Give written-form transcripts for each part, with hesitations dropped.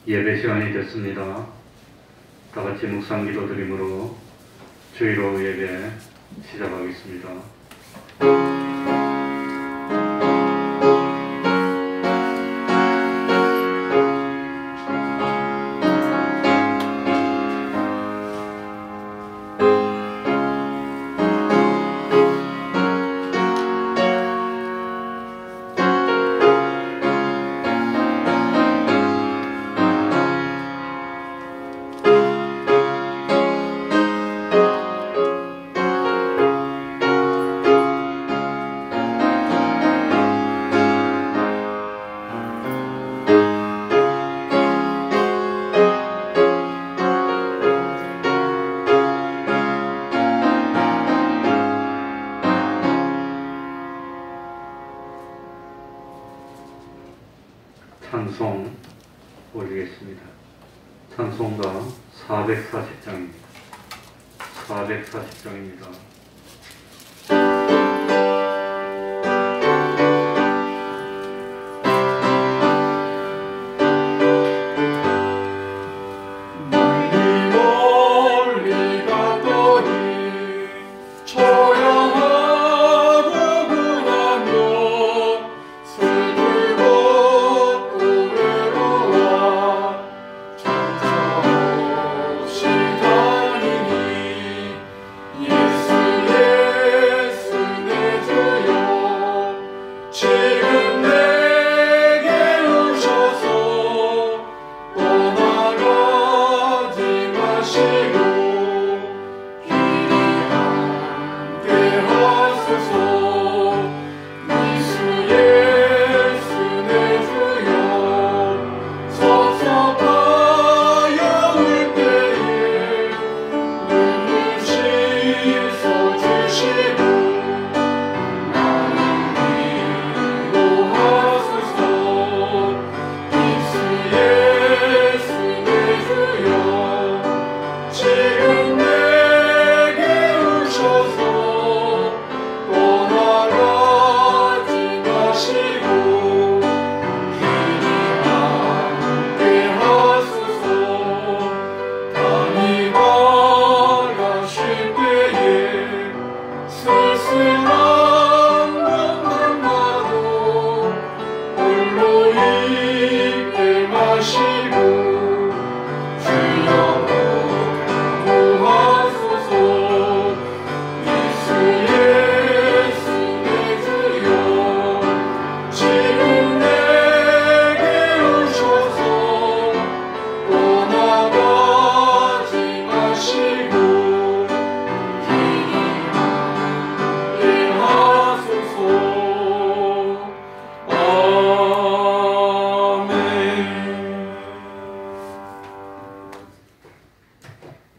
예배 시간이 됐습니다. 다 같이 묵상 기도 드림으로 주일 오후 예배 시작하겠습니다. 찬송 올리겠습니다. 찬송가 440장입니다. 440장입니다.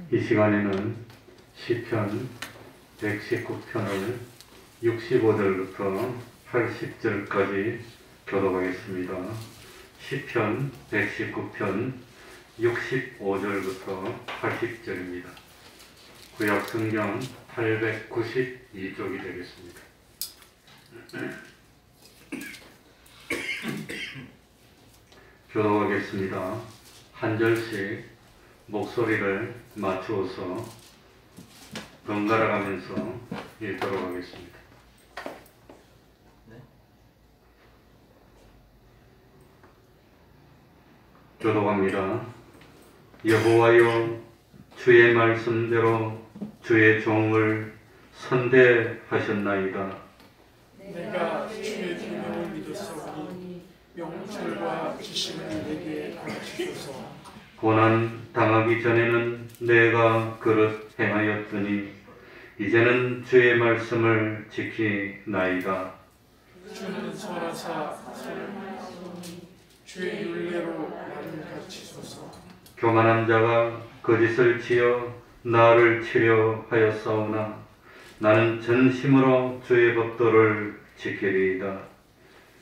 이 시간에는 시편 119편을 65절부터 80절까지 교독하겠습니다. 시편 119편 65절부터 80절입니다. 구약 성경 892쪽이 되겠습니다. 교독하겠습니다. 한 절씩 목소리를 맞추어서 번갈아 가면서 읽도록 하겠습니다. 교독합니다. 여호와여, 주의 말씀대로 주의 종을 선대하셨나이다. 내가 주의 계명을 믿었사오니 명철과 지식을 내게 가르치소서. 고난 당하기 전에는 내가 그릇 행하였더니 이제는 주의 말씀을 지키나이다. 주는 설하사 주의 율례로 나를 가르치소서. 교만한 자가 거짓을 지어 나를 치려 하였사오나 나는 전심으로 주의 법도를 지키리이다.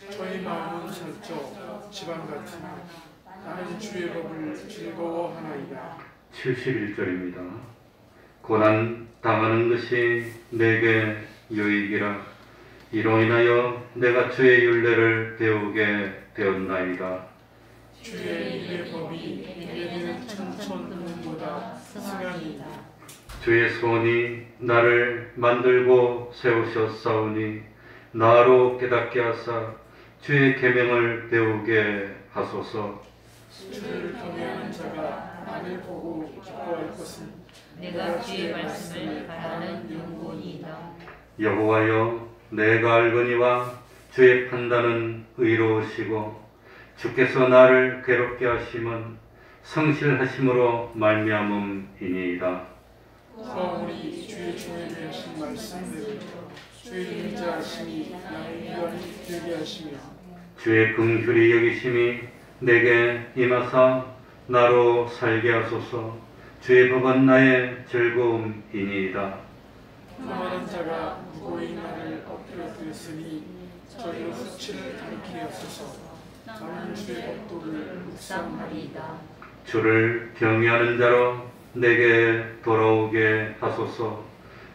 저희 마음은 설적 지방 같으나 나는 주의 법을 즐거워하나이다. 71절입니다. 고난 당하는 것이 내게 유익이라. 이로 인하여 내가 주의 율례를 배우게 되었나이다. 주의 일의 법이 내게는 천천문보다 승하니이다. 주의 손이 나를 만들고 세우셨사오니 나로 깨닫게 하사 주의 계명을 배우게 하소서. 주를 경외하는 자가 나를 보고 기뻐할 것은 내가 주의 말씀을 바라는 영혼이다. 여호와여, 내가 알거니와 주의 판단은 의로우시고 주께서 나를 괴롭게 하심은 성실하심으로 말미암음이니이다. 사울이 주의 종에게 하신 말씀대로 주의 인자하심이 나를 위하여 되게 하시며 주의 긍휼히 여기심이 내게 임하사 나로 살게 하소서. 주의 법은 나의 즐거움이니이다. 교만한 자가 무고히 나를 엎드려뜨렸으니 저희로 수치를 당케 하소서. 나는 주의 법도를 묵상하리이다. 주를 경외하는 자로 내게 돌아오게 하소서.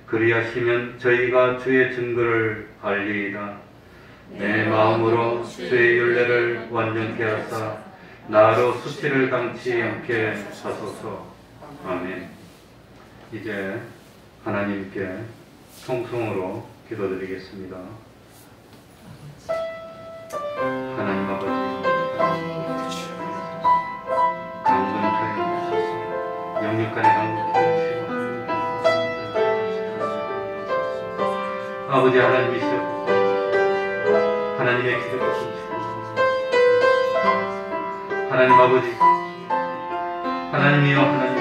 그리하시면 저희가 주의 증거를 알리이다. 내 마음으로 주의 윤례를 완전케 하사 나로 수치를 당치 않게 하소서. 아멘. 이제 하나님께 통성으로 기도드리겠습니다. 하나님 아버지, 강건케 하소서. 영육간의 강건케 하시고 아버지 하나님이시여, 하나님의 기도를 주시고 하나님 아버지, 하나님이여, 하나님이여,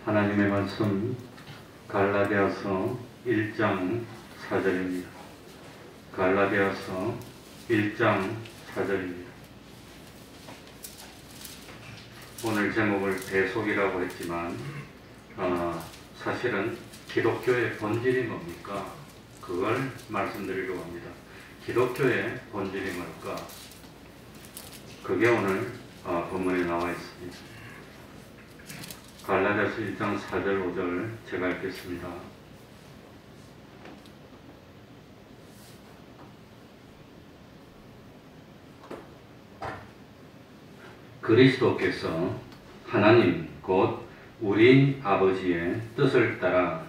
하나님의 말씀 갈라디아서 1장 4절입니다. 갈라디아서 1장 4절입니다. 오늘 제목을 대속이라고 했지만 사실은 기독교의 본질이 뭡니까? 그걸 말씀드리려고 합니다. 기독교의 본질이 뭘까? 그게 오늘 본문에 나와 있습니다. 갈라디아서 1장 4절 5절 제가 읽겠습니다. 그리스도께서 하나님 곧 우리 아버지의 뜻을 따라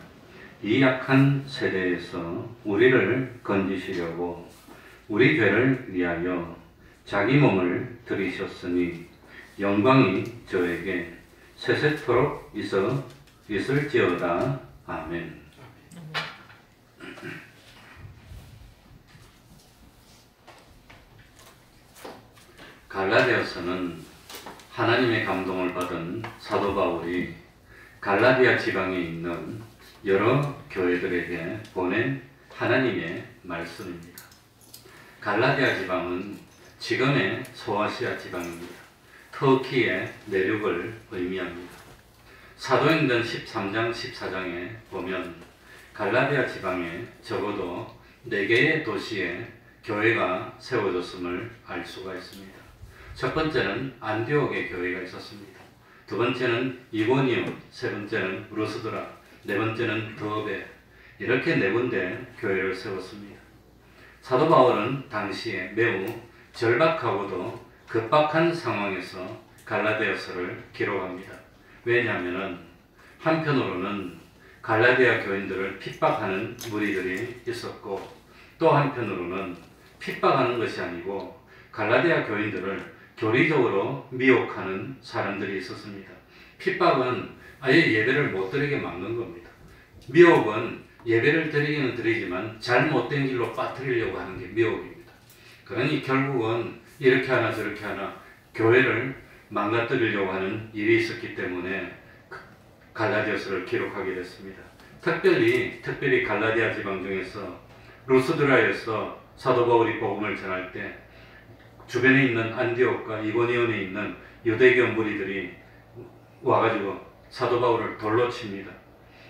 이 악한 세대에서 우리를 건지시려고 우리 죄를 위하여 자기 몸을 들이셨으니 영광이 저에게 세세토록 있을지어다. 아멘. 갈라디아서는 하나님의 감동을 받은 사도 바울이 갈라디아 지방에 있는 여러 교회들에게 보낸 하나님의 말씀입니다. 갈라디아 지방은 지금의 소아시아 지방입니다. 터키의 내륙을 의미합니다. 사도행전 13장 14장에 보면 갈라디아 지방에 적어도 4개의 도시에 교회가 세워졌음을 알 수가 있습니다. 첫 번째는 안디옥의 교회가 있었습니다. 두 번째는 이고니온, 세 번째는 루스드라, 네 번째는 더베, 이렇게 네 군데 교회를 세웠습니다. 사도 바울은 당시에 매우 절박하고도 급박한 상황에서 갈라디아서를 기록합니다. 왜냐하면 한편으로는 갈라디아 교인들을 핍박하는 무리들이 있었고, 또 한편으로는 핍박하는 것이 아니고 갈라디아 교인들을 교리적으로 미혹하는 사람들이 있었습니다. 핍박은 아예 예배를 못 드리게 막는 겁니다. 미혹은 예배를 드리기는 드리지만 잘못된 길로 빠뜨리려고 하는 게 미혹입니다. 그러니 결국은 이렇게 하나 저렇게 하나 교회를 망가뜨리려고 하는 일이 있었기 때문에 갈라디아서를 기록하게 됐습니다. 특별히 갈라디아 지방 중에서 루스드라에서 사도 바울이 복음을 전할 때 주변에 있는 안디옥과 이고니온에 있는 유대교 무리들이 와가지고 사도 바울을 돌로 칩니다.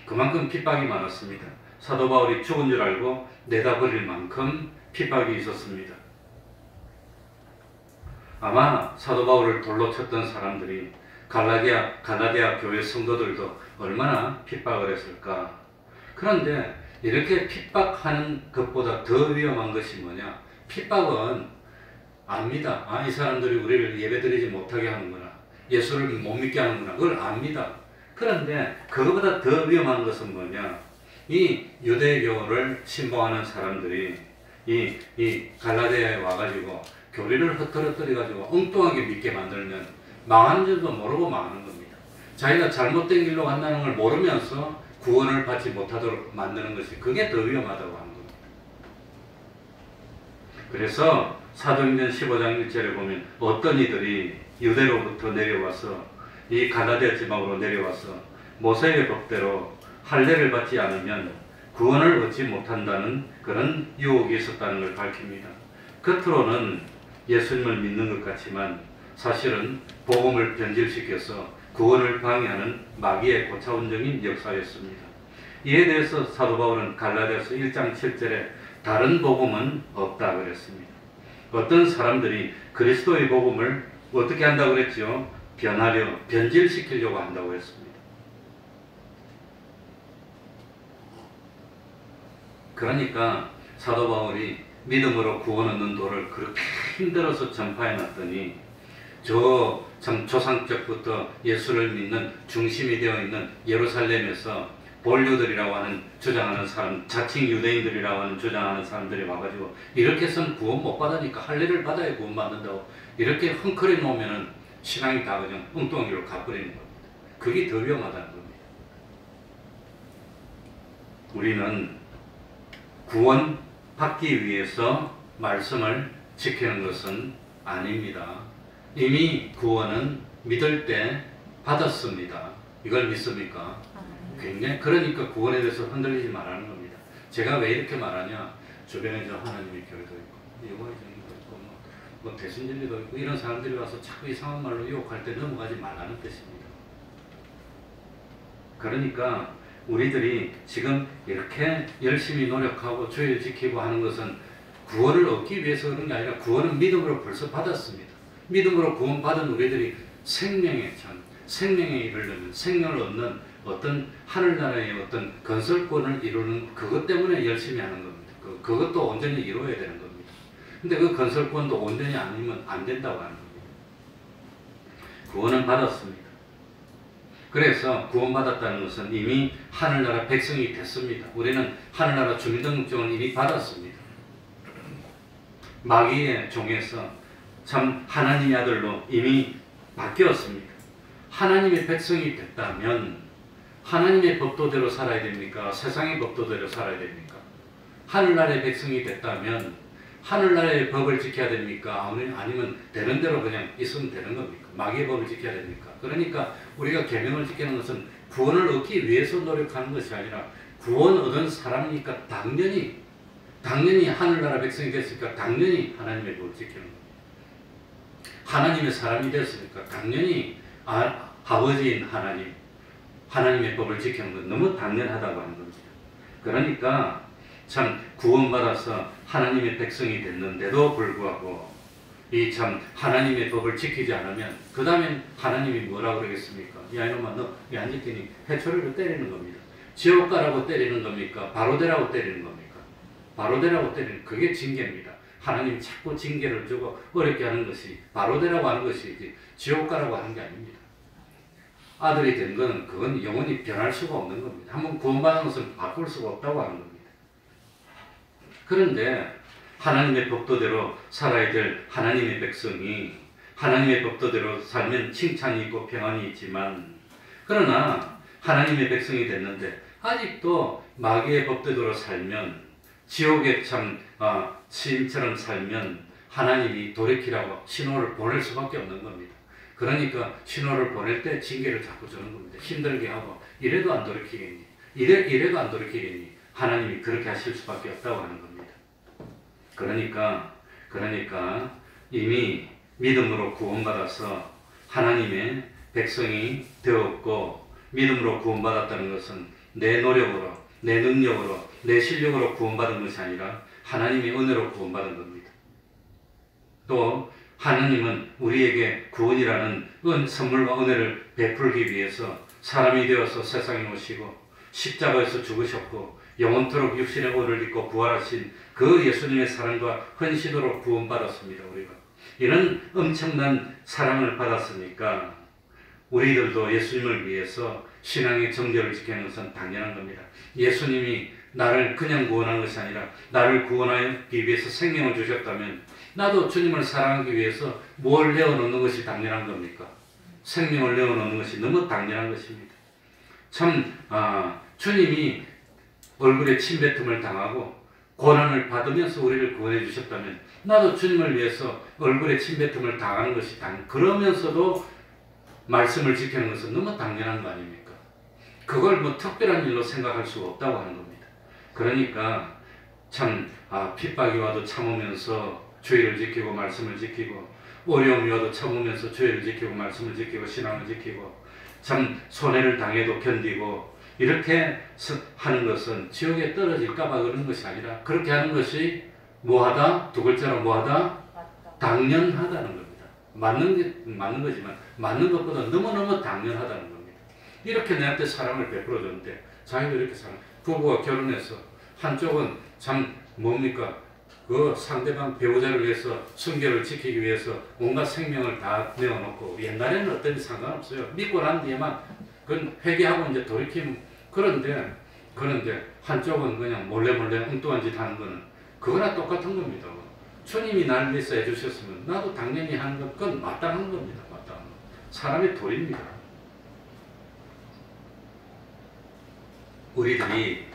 그만큼 핍박이 많았습니다. 사도 바울이 죽은 줄 알고 내다버릴 만큼 핍박이 있었습니다. 아마 사도 바울을 돌로 쳤던 사람들이 갈라디아 교회 성도들도 얼마나 핍박을 했을까. 그런데 이렇게 핍박하는 것보다 더 위험한 것이 뭐냐? 핍박은 압니다. 이 사람들이 우리를 예배드리지 못하게 하는구나. 예수를 못 믿게 하는구나. 그걸 압니다. 그런데 그것보다 더 위험한 것은 뭐냐? 이 유대교를 신봉하는 사람들이 이 갈라디아에 와가지고 교리를 흩어뜨려가지고 엉뚱하게 믿게 만들면 망하는 줄도 모르고 망하는 겁니다. 자기가 잘못된 길로 간다는 걸 모르면서 구원을 받지 못하도록 만드는 것이, 그게 더 위험하다고 하는 겁니다. 그래서 사도행전 15장 1절에 보면 어떤 이들이 유대로부터 내려와서 이 갈라디아 지방으로 내려와서 모세의 법대로 할례를 받지 않으면 구원을 얻지 못한다는 그런 유혹이 있었다는 걸 밝힙니다. 겉으로는 예수님을 믿는 것 같지만 사실은 복음을 변질시켜서 구원을 방해하는 마귀의 고차원적인 역사였습니다. 이에 대해서 사도 바울은 갈라디아서 1장 7절에 다른 복음은 없다 그랬습니다. 어떤 사람들이 그리스도의 복음을 어떻게 한다고 그랬죠? 변질시키려고 한다고 했습니다. 그러니까 사도 바울이 믿음으로 구원 얻는 도를 그렇게 힘들어서 전파해 놨더니 참 조상적부터 예수를 믿는 중심이 되어 있는 예루살렘에서 본류들이라고 하는 주장하는 사람, 자칭 유대인들이라고 하는 주장하는 사람들이 와가지고 이렇게 해서는 구원 못 받으니까 할례를 받아야 구원 받는다고 이렇게 헝클어 놓으면은 신앙이 다 그냥 엉뚱한 길로 가버리는 겁니다. 그게 더 위험하다는 겁니다. 우리는 구원 받기 위해서 말씀을 지키는 것은 아닙니다. 이미 구원은 믿을 때 받았습니다. 이걸 믿습니까? 굉장히, 그러니까 구원에 대해서 흔들리지 말라는 겁니다. 제가 왜 이렇게 말하냐? 주변에 저 하나님의 교회도 있고 여호와의정도 있고 뭐 대신진리도 있고 이런 사람들이 와서 자꾸 이상한 말로 유혹할 때 넘어가지 말라는 뜻입니다. 그러니까 우리들이 지금 이렇게 열심히 노력하고 주의를 지키고 하는 것은 구원을 얻기 위해서 그런 게 아니라 구원은 믿음으로 벌써 받았습니다. 믿음으로 구원받은 우리들이 생명에 이르려면 생명을 얻는 어떤 하늘나라의 어떤 건설권을 이루는 그것 때문에 열심히 하는 겁니다. 그것도 온전히 이루어야 되는 겁니다. 근데 그 건설권도 온전히 아니면 안 된다고 하는 겁니다. 구원은 받았습니다. 그래서 구원받았다는 것은 이미 하늘나라 백성이 됐습니다. 우리는 하늘나라 주민등록증을 이미 받았습니다. 마귀의 종에서 참 하나님의 아들로 이미 바뀌었습니다. 하나님의 백성이 됐다면 하나님의 법도대로 살아야 됩니까? 세상의 법도대로 살아야 됩니까? 하늘나라의 백성이 됐다면 하늘나라의 법을 지켜야 됩니까? 아니면 되는 대로 그냥 있으면 되는 겁니까? 마귀의 법을 지켜야 됩니까? 그러니까 우리가 계명을 지키는 것은 구원을 얻기 위해서 노력하는 것이 아니라 구원 얻은 사람이니까 당연히 하늘나라 백성이 됐으니까 당연히 하나님의 법을 지키는 겁니다. 하나님의 사람이 됐으니까 당연히 아버지인 하나님의 법을 지키는 건 너무 당연하다고 하는 겁니다. 그러니까 참 구원받아서 하나님의 백성이 됐는데도 불구하고 이 참 하나님의 법을 지키지 않으면 그 다음엔 하나님이 뭐라 그러겠습니까? 야 이놈아 너 왜 안 지키니? 해초리로 때리는 겁니다. 지옥 가라고 때리는 겁니까? 바로 되라고 때리는 겁니까? 바로 되라고 때리는 그게 징계입니다. 하나님이 자꾸 징계를 주고 어렵게 하는 것이 바로 되라고 하는 것이지 지옥 가라고 하는 게 아닙니다. 아들이 된 것은 그건 영원히 변할 수가 없는 겁니다. 한번 구원받은 것은 바꿀 수가 없다고 하는 겁니다. 그런데 하나님의 법도대로 살아야 될 하나님의 백성이 하나님의 법도대로 살면 칭찬이 있고 평안이 있지만 그러나 하나님의 백성이 됐는데 아직도 마귀의 법도대로 살면 지옥의 참 시인처럼 살면 하나님이 돌이키라고 신호를 보낼 수밖에 없는 겁니다. 그러니까 신호를 보낼 때 징계를 자꾸 주는 겁니다. 힘들게 하고 이래도 안 돌이키겠니? 이래도 안 돌이키겠니? 하나님이 그렇게 하실 수밖에 없다고 하는 겁니다. 그러니까 이미 믿음으로 구원받아서 하나님의 백성이 되었고 믿음으로 구원받았다는 것은 내 노력으로, 내 능력으로, 내 실력으로 구원받은 것이 아니라 하나님의 은혜로 구원받은 겁니다. 또 하나님은 우리에게 구원이라는 선물과 은혜를 베풀기 위해서 사람이 되어서 세상에 오시고 십자가에서 죽으셨고 영원토록 육신의 오를 입고 부활하신 그 예수님의 사랑과 헌신으로 구원받았습니다. 우리가 이런 엄청난 사랑을 받았으니까 우리들도 예수님을 위해서 신앙의 정절을 지키는 것은 당연한 겁니다. 예수님이 나를 그냥 구원한 것이 아니라 나를 구원하기 위해서 생명을 주셨다면 나도 주님을 사랑하기 위해서 뭘 내어놓는 것이 당연한 겁니까? 생명을 내어놓는 것이 너무 당연한 것입니다. 참 주님이 얼굴에 침뱉음을 당하고 고난을 받으면서 우리를 구원해 주셨다면 나도 주님을 위해서 얼굴에 침뱉음을 당하는 것이 그러면서도 말씀을 지키는 것은 너무 당연한 거 아닙니까? 그걸 뭐 특별한 일로 생각할 수가 없다고 하는 겁니다. 그러니까 참 핍박이 와도 참으면서 주의를 지키고 말씀을 지키고 어려움이 와도 참으면서 주의를 지키고 말씀을 지키고 신앙을 지키고 참 손해를 당해도 견디고 이렇게 하는 것은 지옥에 떨어질까봐 그런 것이 아니라 그렇게 하는 것이 뭐하다? 두 글자로 뭐하다? 당연하다는 겁니다. 맞는 거지만 맞는 것보다 너무너무 당연하다는 겁니다. 이렇게 내한테 사랑을 베풀어 줬는데 자기도 이렇게 부부가 결혼해서 한쪽은 참 뭡니까? 그 상대방 배우자를 위해서 순결을 지키기 위해서 온갖 생명을 다 내어놓고 옛날에는 어떤지 상관없어요. 믿고 난 뒤에만 그건 회개하고 이제 돌이키면 그런데 한쪽은 그냥 몰래 엉뚱한 짓 하는 거는 그거나 똑같은 겁니다. 주님이 나를 위해서 해주셨으면 나도 당연히 하는 건 그건 마땅한 겁니다. 마땅한 거. 사람의 도리입니다. 우리들이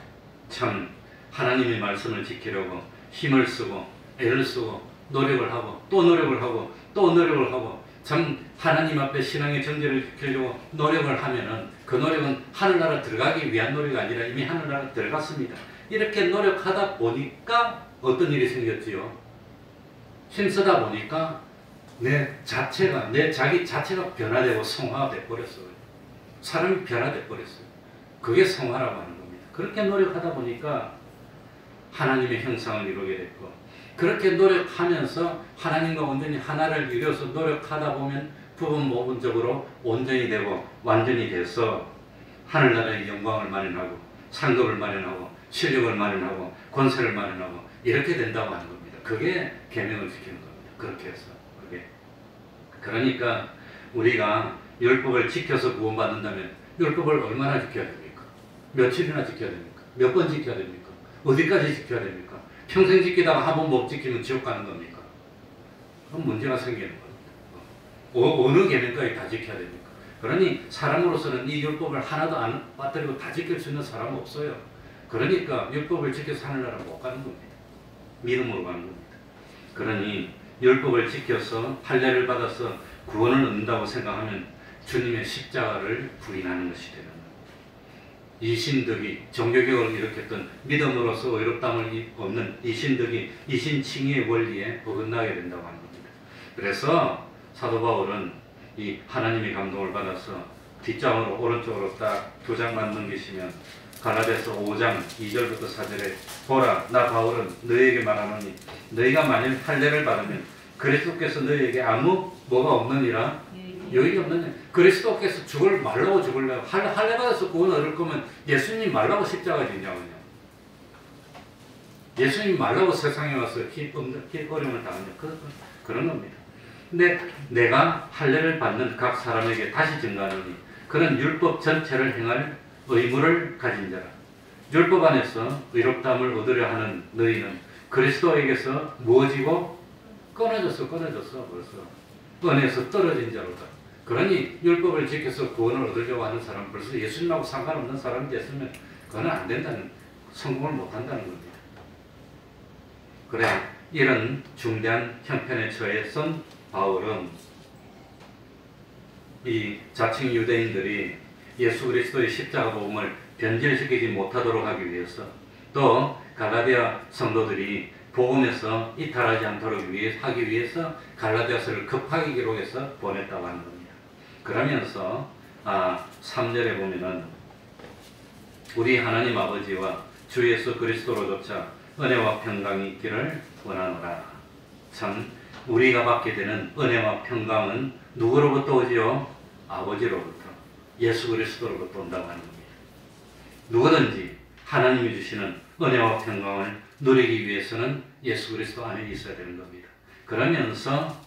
참 하나님의 말씀을 지키려고 힘을 쓰고 애를 쓰고 노력을 하고 또 노력을 하고 또 노력을 하고 참 하나님 앞에 신앙의 정죄를 지키려고 노력을 하면은 그 노력은 하늘나라 들어가기 위한 노력이 아니라 이미 하늘나라 들어갔습니다. 이렇게 노력하다 보니까 어떤 일이 생겼지요? 힘쓰다 보니까 내 자기 자체가 변화되고 성화가 돼버렸어요. 사람이 변화돼 버렸어요. 그게 성화라고 하는 겁니다. 그렇게 노력하다 보니까 하나님의 형상을 이루게 됐고 그렇게 노력하면서 하나님과 온전히 하나를 이루어서 노력하다 보면 부분적으로 온전히 되고 완전히 돼서 하늘나라의 영광을 마련하고 상급을 마련하고 실력을 마련하고 권세를 마련하고 이렇게 된다고 하는 겁니다. 그게 계명을 지키는 겁니다. 그렇게 해서 그게 그러니까 우리가 율법을 지켜서 구원받는다면 율법을 얼마나 지켜야 됩니까? 며칠이나 지켜야 됩니까? 몇 번 지켜야 됩니까? 어디까지 지켜야 됩니까? 평생 지키다가 한 번 못 지키면 지옥 가는 겁니까? 그럼 문제가 생기는 겁니다. 어느 계명까지 다 지켜야 됩니까? 그러니 사람으로서는 이 율법을 하나도 안 빠뜨리고 다 지킬 수 있는 사람은 없어요. 그러니까 율법을 지켜서 하늘나라 못 가는 겁니다. 믿음으로 가는 겁니다. 그러니 율법을 지켜서 할례를 받아서 구원을 얻는다고 생각하면 주님의 십자가를 부인하는 것이 되는 겁니다. 이신덕이 종교개혁을 일으켰던 믿음으로서 의롭다함을 얻는 이신덕이 이신칭의의 원리에 어긋나게 된다고 하는 겁니다. 그래서 사도 바울은 이 하나님의 감동을 받아서 뒷장으로 오른쪽으로 딱 2장만 넘기시면 갈라디아서 5장 2절부터 4절에 보라 나 바울은 너희에게 말하노니 너희가 만일 할례를 받으면 그리스도께서 너희에게 아무 뭐가 없느니라 여기 없느냐. 그리스도께서 죽을 말라고 죽을래요. 할례 받아서 구원 얻을 거면 예수님 말라고 십자가 지냐고요. 예수님 말라고 세상에 와서 어려움을 당하냐. 그런 겁니다. 근데 내가 할례를 받는 각 사람에게 다시 증가하노니 그는 율법 전체를 행할 의무를 가진 자라. 율법 안에서 의롭다함을 얻으려 하는 너희는 그리스도에게서 무엇이고 끊어졌어 벌써. 은혜에서 떨어진 자로다. 그러니 율법을 지켜서 구원을 얻으려고 하는 사람 벌써 예수님하고 상관없는 사람이 됐으면 그건 안 된다는, 성공을 못 한다는 겁니다. 그래 이런 중대한 형편에 처해선 바울은 이 자칭 유대인들이 예수 그리스도의 십자가 복음을 변질시키지 못하도록 하기 위해서 또 갈라디아 성도들이 복음에서 이탈하지 않도록 하기 위해서 갈라디아서를 급하게 기록해서 보냈다고 하는 겁니다. 그러면서 3절에 보면은 우리 하나님 아버지와 주 예수 그리스도로조차 은혜와 평강이 있기를 원하노라. 참 우리가 받게 되는 은혜와 평강은 누구로부터 오지요? 아버지로부터, 예수 그리스도로부터 온다고 하는 겁니다. 누구든지 하나님이 주시는 은혜와 평강을 누리기 위해서는 예수 그리스도 안에 있어야 되는 겁니다. 그러면서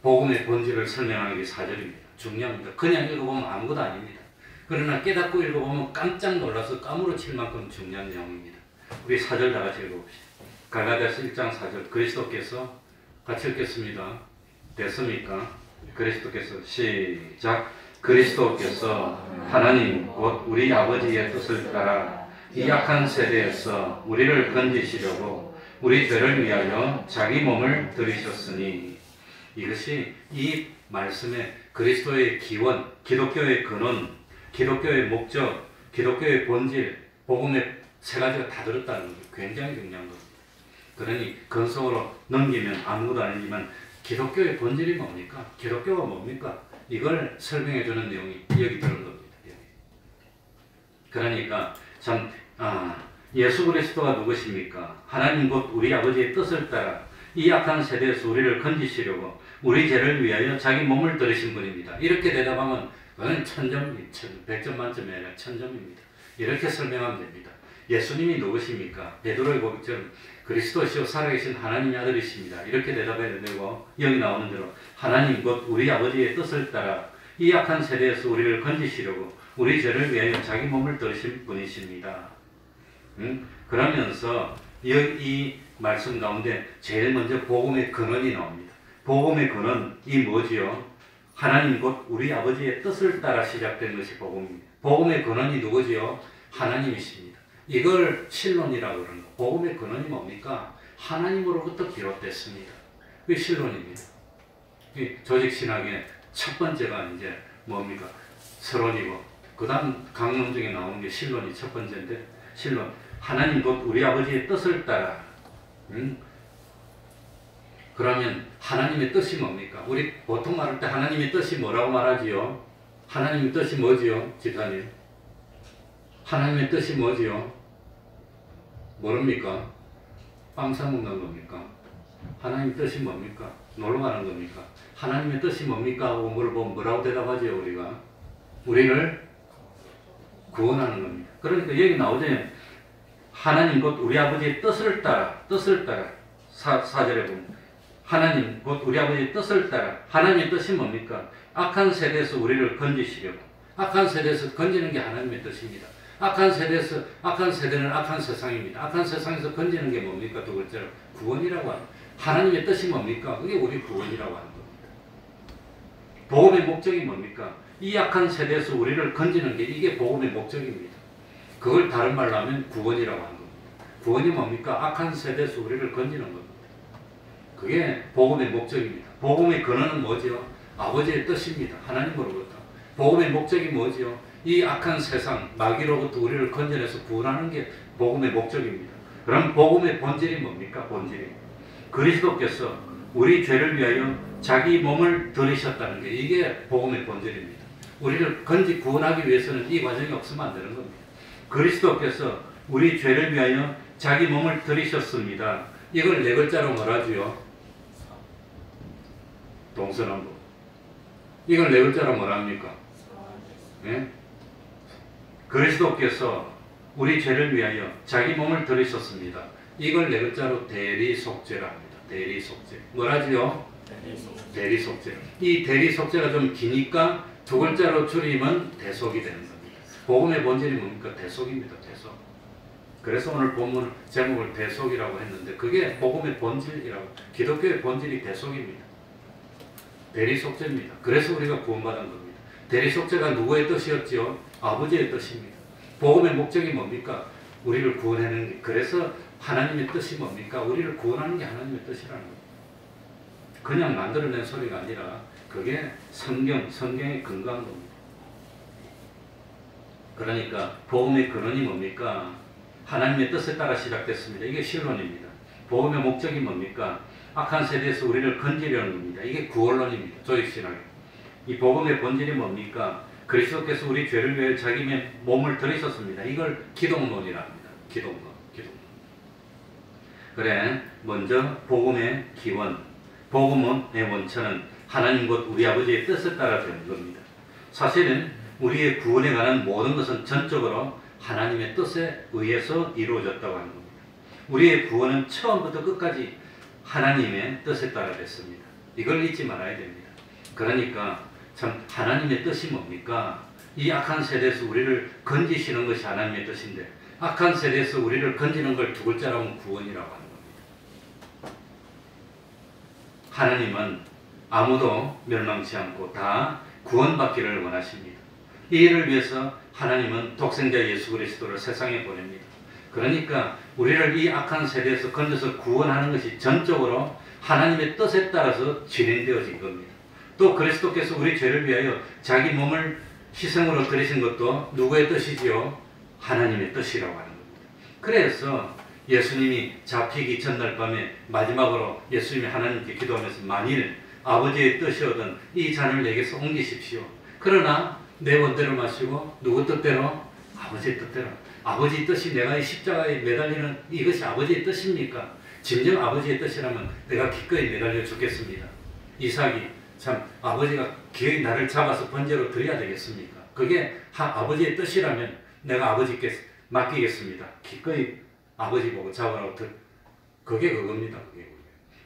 복음의 본질을 설명하는 게 4절입니다. 중요합니다. 그냥 읽어보면 아무것도 아닙니다. 그러나 깨닫고 읽어보면 깜짝 놀라서 까무러칠 만큼 중요한 내용입니다. 우리 4절 다 같이 읽어봅시다. 갈라디아서 1장 4절 그리스도께서 같이 읽겠습니다. 됐습니까? 그리스도께서 시작. 그리스도께서 하나님 곧 우리 아버지의 뜻을 따라 이 악한 세대에서 우리를 건지시려고 우리 죄를 위하여 자기 몸을 들이셨으니 이것이 이 말씀의 그리스도의 기원, 기독교의 근원, 기독교의 목적, 기독교의 본질, 복음의 3가지가 다 들었다는 것이 굉장히 중요한 겁니다. 그러니 근속으로 넘기면 아무것도 아니지만 기독교의 본질이 뭡니까? 기독교가 뭡니까? 이걸 설명해주는 내용이 여기 들은 겁니다. 그러니까 참 예수 그리스도가 누구십니까? 하나님 곧 우리 아버지의 뜻을 따라 이 악한 세대에서 우리를 건지시려고 우리 죄를 위하여 자기 몸을 들이신 분입니다. 이렇게 대답하면 그건 1000점, 100점 만점이 아니라 1000점입니다. 이렇게 설명하면 됩니다. 예수님이 누구십니까? 베드로의 고백처럼 그리스도시요 살아계신 하나님의 아들이십니다. 이렇게 대답해야 되고 여기 나오는 대로 하나님 곧 우리 아버지의 뜻을 따라 이 악한 세대에서 우리를 건지시려고 우리 죄를 위하여 자기 몸을 들으신 분이십니다. 그러면서 이 말씀 가운데 제일 먼저 복음의 근원이 나옵니다. 복음의 근원이 뭐지요? 하나님 곧 우리 아버지의 뜻을 따라 시작된 것이 복음입니다. 복음의 근원이 누구지요? 하나님이십니다. 이걸 신론이라고 그러는 거. 복음의 근원이 뭡니까? 하나님으로부터 비롯됐습니다. 그게 신론입니다. 조직신학의 첫 번째가 이제 뭡니까? 서론이고 그 다음 강론 중에 나오는 게 신론이 첫 번째인데 신론. 하나님 곧 우리 아버지의 뜻을 따라 그러면 하나님의 뜻이 뭡니까? 우리 보통 말할 때 하나님의 뜻이 뭐라고 말하지요? 하나님의 뜻이 뭐지요? 집사님 하나님의 뜻이 뭐지요? 모릅니까? 빵 사먹는 겁니까? 하나님의 뜻이 뭡니까? 놀러 가는 겁니까? 하나님의 뜻이 뭡니까? 하고 물어보면 뭐라고 대답하지요? 우리를 구원하는 겁니다. 그러니까 여기 나오잖아요. 하나님 곧 우리 아버지의 뜻을 따라 4절에 보면 하나님 곧 우리 아버지의 뜻을 따라 하나님의 뜻이 뭡니까? 악한 세대에서 우리를 건지시려고 악한 세대에서 건지는 게 하나님의 뜻입니다. 악한 세대는 악한 세상입니다. 악한 세상에서 건지는 게 뭡니까? 두 번째로 구원이라고 합니다. 하나님의 뜻이 뭡니까? 그게 우리 구원이라고 하는 겁니다. 복음의 목적이 뭡니까? 이 악한 세대에서 우리를 건지는 게 이게 복음의 목적입니다. 그걸 다른 말로 하면 구원이라고 하는 겁니다. 구원이 뭡니까? 악한 세대에서 우리를 건지는 겁니다. 그게 복음의 목적입니다. 복음의 근원은 뭐지요? 아버지의 뜻입니다. 하나님으로부터. 복음의 목적이 뭐지요? 이 악한 세상, 마귀로부터 우리를 건져내서 구원하는 게 복음의 목적입니다. 그럼 복음의 본질이 뭡니까? 본질이 그리스도께서 우리 죄를 위하여 자기 몸을 들이셨다는 게 이게 복음의 본질입니다. 우리를 구원하기 위해서는 이 과정이 없으면 안 되는 겁니다. 그리스도께서 우리 죄를 위하여 자기 몸을 들이셨습니다. 이걸 네 글자로 뭐라지요? 동서남북. 이걸 네 글자로 뭐랍니까? 예? 그리스도께서 우리 죄를 위하여 자기 몸을 들이셨습니다. 이걸 네 글자로 대리속죄라 합니다. 대리속죄. 뭐라지요? 대리속죄. 이 대리속죄가 좀 기니까 두 글자로 줄이면 대속이 되는 겁니다. 복음의 본질이 뭡니까? 대속입니다. 대속. 그래서 오늘 본문 제목을 대속이라고 했는데 그게 복음의 본질이라고. 기독교의 본질이 대속입니다. 대리속죄입니다. 그래서 우리가 구원받은 겁니다. 대리속죄가 누구의 뜻이었지요? 아버지의 뜻입니다. 복음의 목적이 뭡니까? 우리를 구원하는 게. 그래서 하나님의 뜻이 뭡니까? 우리를 구원하는 게 하나님의 뜻이라는 겁니다. 그냥 만들어낸 소리가 아니라 그게 성경의 근거한 겁니다. 그러니까 복음의 근원이 뭡니까? 하나님의 뜻에 따라 시작됐습니다. 이게 실론입니다. 복음의 목적이 뭡니까? 악한 세대에서 우리를 건지려는 겁니다. 이게 구원론입니다. 조직신학. 이 복음의 본질이 뭡니까? 그리스도께서 우리 죄를 위해 자기 몸을 들이셨습니다. 이걸 기독론이라 합니다. 기독론. 그래, 먼저 복음의 기원, 복음의 원천은 하나님 곧 우리 아버지의 뜻에 따라 되는 겁니다. 사실은 우리의 구원에 관한 모든 것은 전적으로 하나님의 뜻에 의해서 이루어졌다고 하는 겁니다. 우리의 구원은 처음부터 끝까지 하나님의 뜻에 따라 됐습니다. 이걸 잊지 말아야 됩니다. 그러니까 참 하나님의 뜻이 뭡니까? 이 악한 세대에서 우리를 건지시는 것이 하나님의 뜻인데 악한 세대에서 우리를 건지는 걸 두 글자로 하면 구원이라고 하는 겁니다. 하나님은 아무도 멸망치 않고 다 구원받기를 원하십니다. 이 일을 위해서 하나님은 독생자 예수 그리스도를 세상에 보냅니다. 그러니까 우리를 이 악한 세대에서 건져서 구원하는 것이 전적으로 하나님의 뜻에 따라서 진행되어진 겁니다. 또 그리스도께서 우리 죄를 위하여 자기 몸을 희생으로 드리신 것도 누구의 뜻이지요? 하나님의 뜻이라고 하는 겁니다. 그래서 예수님이 잡히기 전날 밤에 마지막으로 예수님이 하나님께 기도하면서 만일 아버지의 뜻이오든 이 잔을 내게서 옮기십시오. 그러나 내 원대로 마시고 누구 뜻대로? 아버지의 뜻대로. 아버지의 뜻이 내가 이 십자가에 매달리는 이것이 아버지의 뜻입니까? 진정 아버지의 뜻이라면 내가 기꺼이 매달려 죽겠습니다. 이삭이 참 아버지가 기어이 나를 잡아서 번제로 드려야 되겠습니까? 그게 아버지의 뜻이라면 내가 아버지께 맡기겠습니다. 기꺼이 아버지 보고 잡으라고 그게 그겁니다. 그게.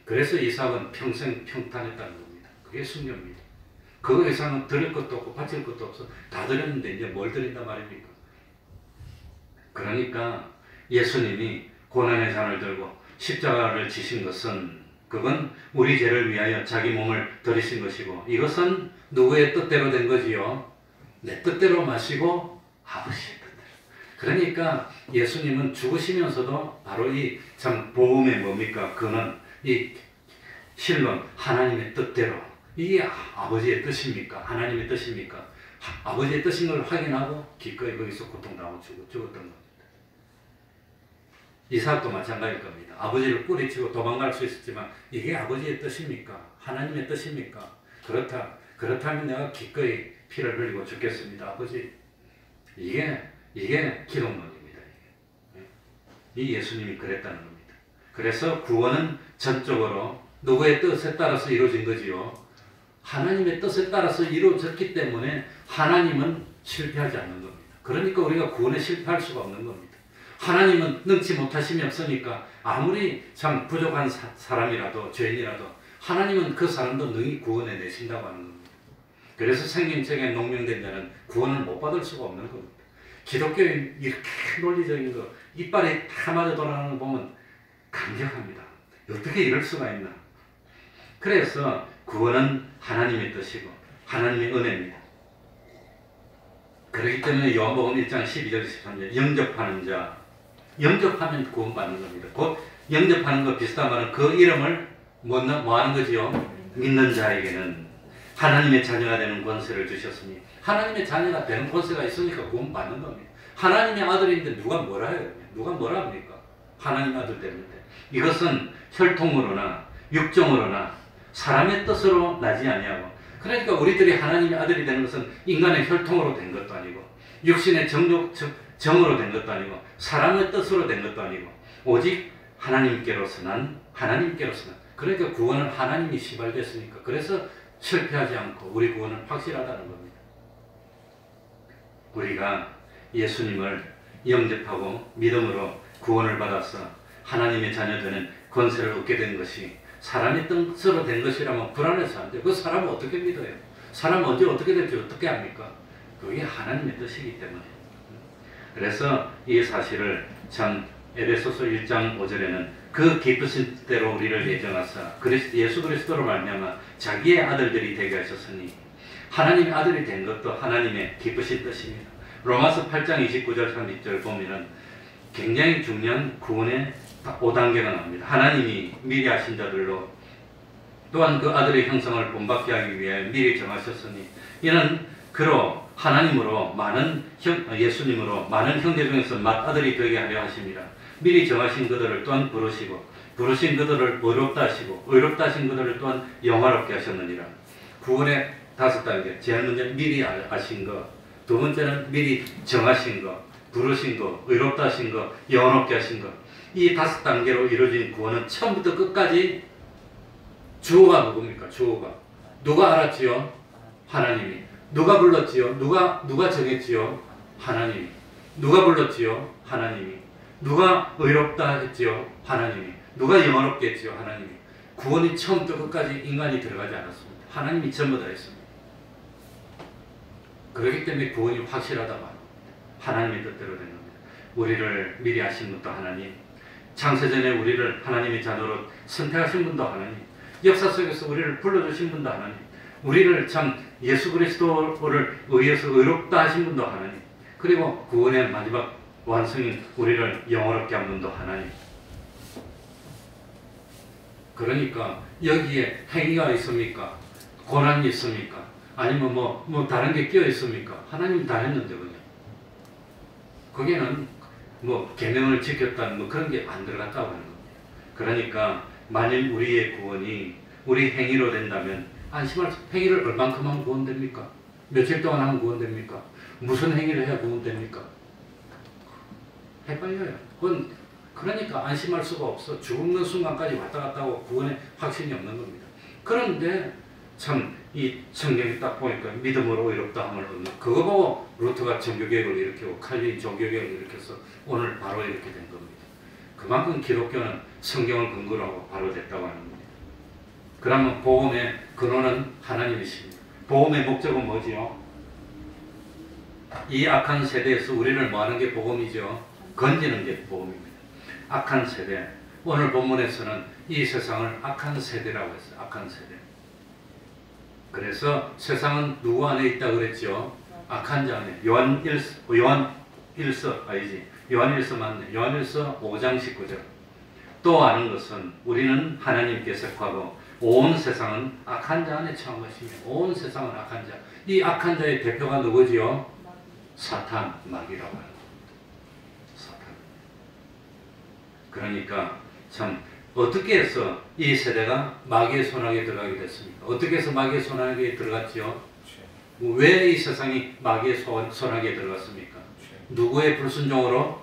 그래서 이삭은 평생 평탄했다는 겁니다. 그게 순교입니다. 그 이상은 드릴 것도 없고 바칠 것도 없어. 다 드렸는데 이제 뭘 드린단 말입니까? 그러니까 예수님이 고난의 잔을 들고 십자가를 지신 것은 그건 우리 죄를 위하여 자기 몸을 들이신 것이고 이것은 누구의 뜻대로 된 거지요? 내 뜻대로 마시고 아버지의 뜻대로. 그러니까 예수님은 죽으시면서도 바로 이 참 복음의 뭡니까? 그는 이 실론 하나님의 뜻대로 이게 아버지의 뜻입니까? 하나님의 뜻입니까? 아버지의 뜻인 걸 확인하고 기꺼이 거기서 고통당하고 죽었던 겁니다. 이삭도 마찬가지일 겁니다. 아버지를 뿌리치고 도망갈 수 있었지만 이게 아버지의 뜻입니까? 하나님의 뜻입니까? 그렇다면 내가 기꺼이 피를 흘리고 죽겠습니다. 아버지. 이게 기독론입니다. 이 예수님이 그랬다는 겁니다. 그래서 구원은 전적으로 누구의 뜻에 따라서 이루어진 거지요? 하나님의 뜻에 따라서 이루어졌기 때문에 하나님은 실패하지 않는 겁니다. 그러니까 우리가 구원에 실패할 수가 없는 겁니다. 하나님은 능치 못하심이 없으니까 아무리 참 부족한 사람이라도 죄인이라도 하나님은 그 사람도 능히 구원해 내신다고 하는 겁니다. 그래서 생명책에 농명된 자는 구원을 못 받을 수가 없는 겁니다. 기독교인 이렇게 논리적인 거 이빨에 다 맞아 돌아가는 거 보면 감격합니다. 어떻게 이럴 수가 있나. 그래서 구원은 하나님의 뜻이고 하나님의 은혜입니다. 그렇기 때문에 요한복음 1장 12절 13절 영접하는 자, 영접하면 구원받는 겁니다. 곧 영접하는 것 비슷한 말은 그 이름을 뭐 하는 거지요? 믿는 자에게는 하나님의 자녀가 되는 권세를 주셨으니 하나님의 자녀가 되는 권세가 있으니까 구원받는 겁니다. 하나님의 아들인데 누가 뭐라 해요? 누가 뭐라 합니까? 하나님 아들 되는데 이것은 혈통으로나 육정으로나 사람의 뜻으로 나지 아니하고 그러니까 우리들이 하나님의 아들이 되는 것은 인간의 혈통으로 된 것도 아니고 육신의 정으로 된 것도 아니고 사람의 뜻으로 된 것도 아니고 오직 하나님께로서는 그러니까 구원은 하나님이 시발됐으니까 그래서 실패하지 않고 우리 구원은 확실하다는 겁니다. 우리가 예수님을 영접하고 믿음으로 구원을 받아서 하나님의 자녀되는 권세를 얻게 된 것이 사람의 뜻으로 된 것이라면 불안해서 안 돼요. 그 사람은 어떻게 믿어요? 사람은 언제 어떻게 될지 어떻게 합니까? 그게 하나님의 뜻이기 때문에. 그래서 이 사실을 참 에베소서 1장 5절에는 그 기쁘신 대로 우리를 예정하사 예수 그리스도로 말미암아 자기의 아들들이 되게 하셨으니 하나님의 아들이 된 것도 하나님의 기쁘신 뜻입니다. 로마서 8장 29절 30절 보면은 굉장히 중요한 구원의 5단계가 나옵니다. 하나님이 미리 하신 자들로 또한 그 아들의 형상을 본받게 하기 위해 미리 정하셨으니 이는 그로 하나님으로 예수님으로 많은 형제 중에서 맏아들이 되게 하려 하심이라. 미리 정하신 그들을 또한 부르시고 부르신 그들을 의롭다 하시고 의롭다 하신 그들을 또한 영화롭게 하셨느니라. 구원의 5단계. 제일 먼저 미리 아신 것, 두 번째는 미리 정하신 것, 부르신 것, 의롭다 하신 것, 영화롭게 하신 것. 이 5단계로 이루어진 구원은 처음부터 끝까지 주어가 누굽니까? 주어가 누가 알았지요? 하나님이. 누가 불렀지요? 누가 정했지요? 하나님이. 누가 불렀지요? 하나님이. 누가 의롭다 했지요? 하나님이. 누가 영화롭게 했지요? 하나님이. 구원이 처음부터 끝까지 인간이 들어가지 않았습니다. 하나님이 전부 다 했습니다. 그렇기 때문에 구원이 확실하다고 합니다. 하나님의 뜻대로 된 겁니다. 우리를 미리 하신 분도 하나님, 창세전에 우리를 하나님의 자녀로 선택하신 분도 하나님, 역사 속에서 우리를 불러주신 분도 하나님, 우리를 참 예수 그리스도를 의해서 의롭다 하신 분도 하나님, 그리고 구원의 마지막 완성인 우리를 영화롭게 한 분도 하나님. 그러니까 여기에 행위가 있습니까? 고난이 있습니까? 아니면 뭐 다른 게 끼어 있습니까? 하나님 다 했는데 그냥. 거기는 뭐 계명을 지켰다는 뭐 그런 게 안 들어갔다고 하는 겁니다. 그러니까 만일 우리의 구원이 우리 행위로 된다면 안심할 행위를 얼만큼 하면 구원됩니까? 며칠 동안 하면 구원됩니까? 무슨 행위를 해야 구원됩니까? 헷갈려요. 그러니까 안심할 수가 없어. 죽는 순간까지 왔다 갔다 하고 구원에 확신이 없는 겁니다. 그런데 참 이 성경이 딱 보니까 믿음으로 의롭다 함을 얻는, 그거 보고 루터가 종교개혁을 일으키고 칼빈이 종교개혁을 일으켜서 오늘 바로 이렇게 된 겁니다. 그만큼 기독교는 성경을 근거로 하고 바로 됐다고 하는 겁니다. 그러면 복음의 근원은 하나님이십니다. 복음의 목적은 뭐지요? 이 악한 세대에서 우리를 뭐하는 게 복음이죠? 건지는 게 복음입니다. 악한 세대. 오늘 본문에서는 이 세상을 악한 세대라고 했어요. 악한 세대. 그래서 세상은 누구 안에 있다 그랬죠? 악한 자 안에. 요한일서 맞네. 요한일서 5장 19절. 또 아는 것은 우리는 하나님께 속하고 온 세상은 악한 자 안에 처한 것이며, 온 세상은 악한 자. 이 악한 자의 대표가 누구지요? 사탄, 마귀라고 하는 겁니다. 사탄. 그러니까 참 어떻게 해서 이 세대가 마귀의 손아귀에 들어가게 됐습니까? 어떻게 해서 마귀의 손아귀에 들어갔지요? 왜 이 세상이 마귀의 손아귀에 들어갔습니까? 누구의 불순종으로?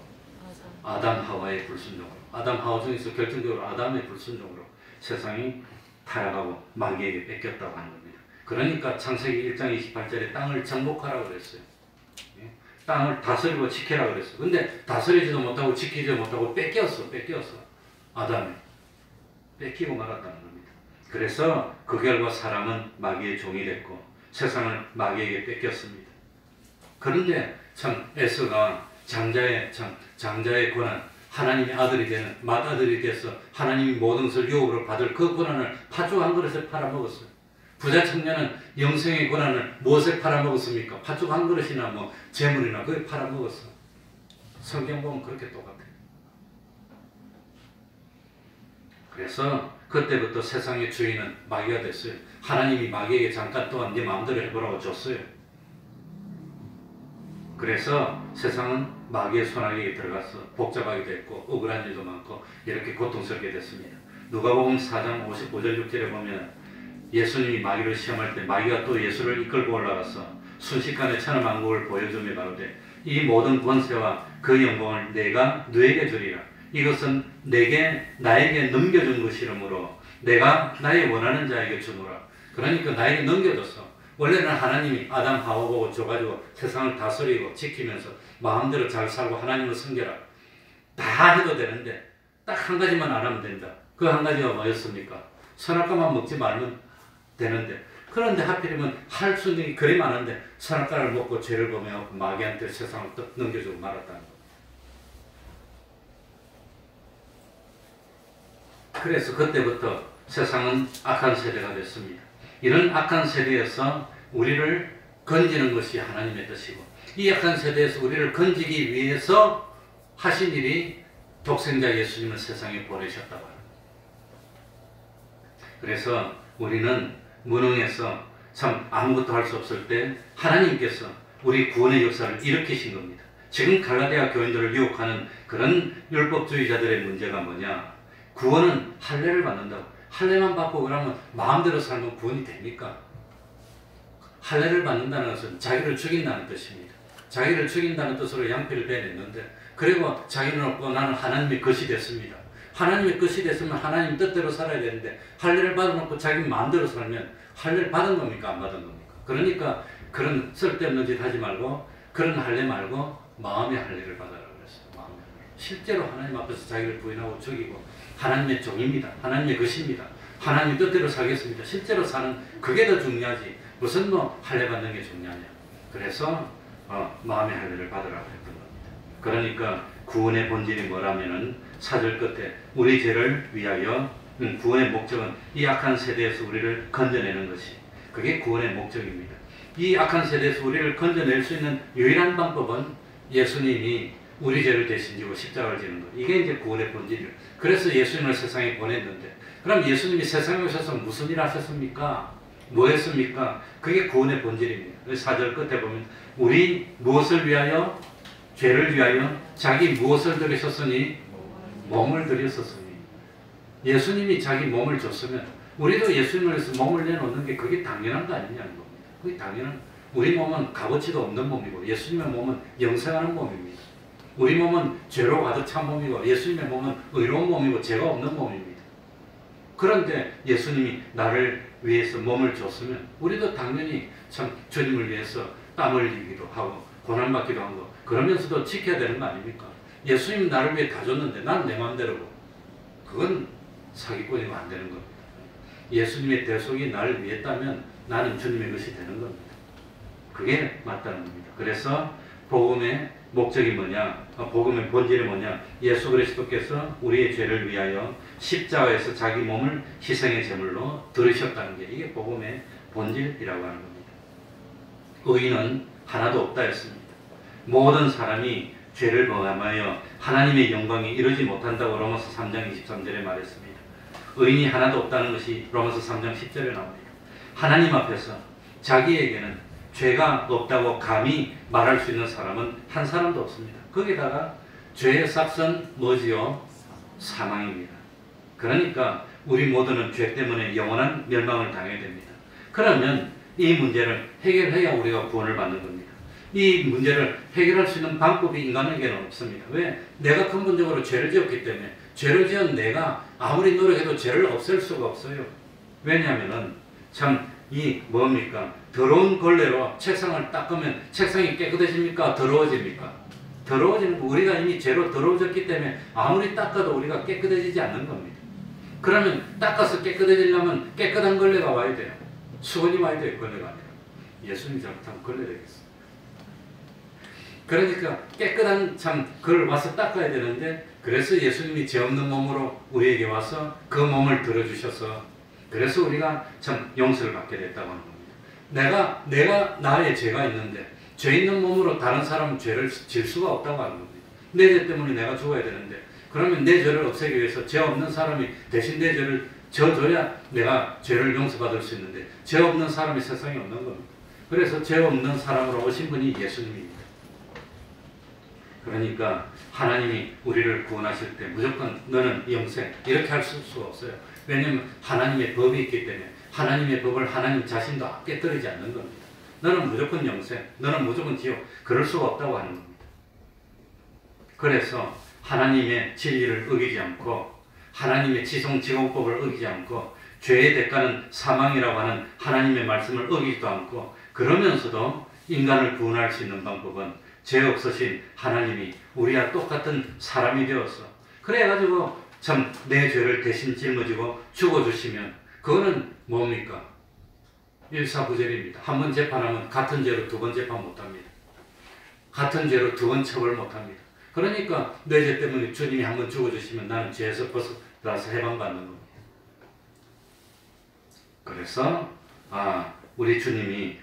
아담 하와의 불순종으로. 아담 하와 중에서 결정적으로 아담의 불순종으로 세상이 타락하고 마귀에게 뺏겼다고 하는 겁니다. 그러니까 창세기 1장 28절에 땅을 정복하라고 그랬어요. 땅을 다스리고 지키라고 그랬어요. 근데 다스리지도 못하고 지키지도 못하고 뺏겼어. 아담이 뺏기고 말았다는 겁니다. 그래서 그 결과 사람은 마귀의 종이 됐고 세상을 마귀에게 뺏겼습니다. 그런데 참 에서가 장자의 권한, 하나님의 아들이 되는 맏아들이 돼서 하나님이 모든 것을 유업으로 받을 그 권한을 팥죽 한 그릇에 팔아먹었어요. 부자 청년은 영생의 권한을 무엇에 팔아먹었습니까? 팥죽 한 그릇이나 뭐 재물이나 그게 팔아먹었어. 성경 보면 그렇게 똑같아요. 그래서 그때부터 세상의 주인은 마귀가 됐어요. 하나님이 마귀에게 잠깐 동안 네 마음대로 해보라고 줬어요. 그래서 세상은 마귀의 손아귀에 들어가서 복잡하게 됐고 억울한 일도 많고 이렇게 고통스럽게 됐습니다. 누가복음 4장 55절 6절에 보면 예수님이 마귀를 시험할 때 마귀가 또 예수를 이끌고 올라가서 순식간에 천하만국을 보여주며 말하되 이 모든 권세와 그 영광을 내가 너에게 주리라. 이것은 나에게 넘겨준 것이러므로 내가 나의 원하는 자에게 주노라. 그러니까 나에게 넘겨줬어. 원래는 하나님이 아담 하와 보고 줘가지고 세상을 다스리고 지키면서 마음대로 잘 살고 하나님을 섬겨라. 다 해도 되는데 딱 한 가지만 안 하면 된다. 그 한 가지가 뭐였습니까? 선악과만 먹지 말면 되는데, 그런데 하필이면 할 수 있는 게 그리 많은데 선악과를 먹고 죄를 범해갖고 마귀한테 세상을 또 넘겨주고 말았다는 거. 그래서 그때부터 세상은 악한 세대가 됐습니다. 이런 악한 세대에서 우리를 건지는 것이 하나님의 뜻이고, 이 악한 세대에서 우리를 건지기 위해서 하신 일이 독생자 예수님을 세상에 보내셨다고 합니다. 그래서 우리는 무능해서 참 아무것도 할 수 없을 때 하나님께서 우리 구원의 역사를 일으키신 겁니다. 지금 갈라디아 교인들을 유혹하는 그런 율법주의자들의 문제가 뭐냐? 구원은 할례를 받는다고. 할례만 받고 그러면 마음대로 살면 구원이 됩니까? 할례를 받는다는 것은 자기를 죽인다는 뜻입니다. 자기를 죽인다는 뜻으로 양피를 빼냈는데, 그리고 자기는 없고 나는 하나님의 것이 됐습니다. 하나님의 것이 됐으면 하나님 뜻대로 살아야 되는데 할례를 받아놓고 자기 마음대로 살면 할례를 받은 겁니까? 안 받은 겁니까? 그러니까 그런 쓸데없는 짓 하지 말고 그런 할례 말고 마음의 할례를 받아라 그랬어요. 마음의 할례. 실제로 하나님 앞에서 자기를 부인하고 죽이고 하나님의 종입니다. 하나님의 것입니다. 하나님 뜻대로 살겠습니다. 실제로 사는 그게 더 중요하지 무슨 뭐 할례 받는 게 중요하냐. 그래서 마음의 할례를 받으라고 했던 겁니다. 그러니까 구원의 본질이 뭐라면은 4절 끝에 우리 죄를 위하여, 구원의 목적은 이 악한 세대에서 우리를 건져내는 것이, 그게 구원의 목적입니다. 이 악한 세대에서 우리를 건져낼 수 있는 유일한 방법은 예수님이 우리 죄를 대신 지고 십자가를 지는 것. 이게 이제 구원의 본질이에요. 그래서 예수님을 세상에 보냈는데, 그럼 예수님이 세상에 오셔서 무슨 일 하셨습니까? 뭐 했습니까? 그게 구원의 본질입니다. 4절 끝에 보면 우리 무엇을 위하여? 죄를 위하여 자기 무엇을 들으셨으니? 몸을 들였었으니. 예수님이 자기 몸을 줬으면 우리도 예수님을 위해서 몸을 내놓는 게 그게 당연한 거 아니냐는 겁니다. 그게 당연한, 우리 몸은 값어치도 없는 몸이고 예수님의 몸은 영생하는 몸입니다. 우리 몸은 죄로 가득 찬 몸이고 예수님의 몸은 의로운 몸이고 죄가 없는 몸입니다. 그런데 예수님이 나를 위해서 몸을 줬으면 우리도 당연히 참 주님을 위해서 땀 흘리기도 하고 고난받기도 하고 그러면서도 지켜야 되는 거 아닙니까? 예수님이 나를 위해 다 줬는데 난 내 마음대로고, 그건 사기꾼이면 안 되는 겁니다. 예수님의 대속이 나를 위했다면 나는 주님의 것이 되는 겁니다. 그게 맞다는 겁니다. 그래서 복음의 목적이 뭐냐? 복음의 본질이 뭐냐? 예수 그리스도께서 우리의 죄를 위하여 십자가에서 자기 몸을 희생의 제물로 들으셨다는 게 이게 복음의 본질이라고 하는 겁니다. 의인은 하나도 없다 했습니다. 모든 사람이 죄를 범하여 하나님의 영광이 이루지 못한다고 로마서 3장 23절에 말했습니다. 의인이 하나도 없다는 것이 로마서 3장 10절에 나옵니다. 하나님 앞에서 자기에게는 죄가 없다고 감히 말할 수 있는 사람은 한 사람도 없습니다. 거기다가 죄의 삭은 뭐지요? 사망입니다. 그러니까 우리 모두는 죄 때문에 영원한 멸망을 당해야 됩니다. 그러면 이 문제를 해결해야 우리가 구원을 받는 겁니다. 이 문제를 해결할 수 있는 방법이 인간에게는 없습니다. 왜? 내가 근본적으로 죄를 지었기 때문에 죄를 지은 내가 아무리 노력해도 죄를 없앨 수가 없어요. 왜냐하면 참 이 뭡니까? 더러운 걸레로 책상을 닦으면 책상이 깨끗해집니까? 더러워집니까? 더러워지는 거. 우리가 이미 죄로 더러워졌기 때문에 아무리 닦아도 우리가 깨끗해지지 않는 겁니다. 그러면 닦아서 깨끗해지려면 깨끗한 걸레가 와야 돼요. 수건이 와야 돼요. 걸레가 아니라. 예수님이 잘못하면 걸레 되겠어. 그러니까 깨끗한 참 그걸 와서 닦아야 되는데, 그래서 예수님이 죄 없는 몸으로 우리에게 와서 그 몸을 들어주셔서 그래서 우리가 참 용서를 받게 됐다고 하는 겁니다. 내가 나의 죄가 있는데 죄 있는 몸으로 다른 사람은 죄를 질 수가 없다고 하는 겁니다. 내 죄 때문에 내가 죽어야 되는데, 그러면 내 죄를 없애기 위해서 죄 없는 사람이 대신 내 죄를 져줘야 내가 죄를 용서받을 수 있는데 죄 없는 사람이 세상에 없는 겁니다. 그래서 죄 없는 사람으로 오신 분이 예수님입니다. 그러니까 하나님이 우리를 구원하실 때 무조건 너는 영생 이렇게 할 수가 없어요. 왜냐하면 하나님의 법이 있기 때문에 하나님의 법을 하나님 자신도 깨뜨리지 않는 겁니다. 너는 무조건 영생, 너는 무조건 지옥, 그럴 수가 없다고 하는 겁니다. 그래서 하나님의 진리를 어기지 않고 하나님의 지성지공법을 어기지 않고 죄의 대가는 사망이라고 하는 하나님의 말씀을 어기지도 않고 그러면서도 인간을 구원할 수 있는 방법은 죄 없으신 하나님이 우리와 똑같은 사람이 되어서 그래가지고 참 내 죄를 대신 짊어지고 죽어주시면 그거는 뭡니까? 일사부절입니다. 한 번 재판하면 같은 죄로 두 번 재판 못합니다. 같은 죄로 두 번 처벌 못합니다. 그러니까 내 죄 때문에 주님이 한 번 죽어주시면 나는 죄에서 벗어나서 해방받는 겁니다. 그래서 우리 주님이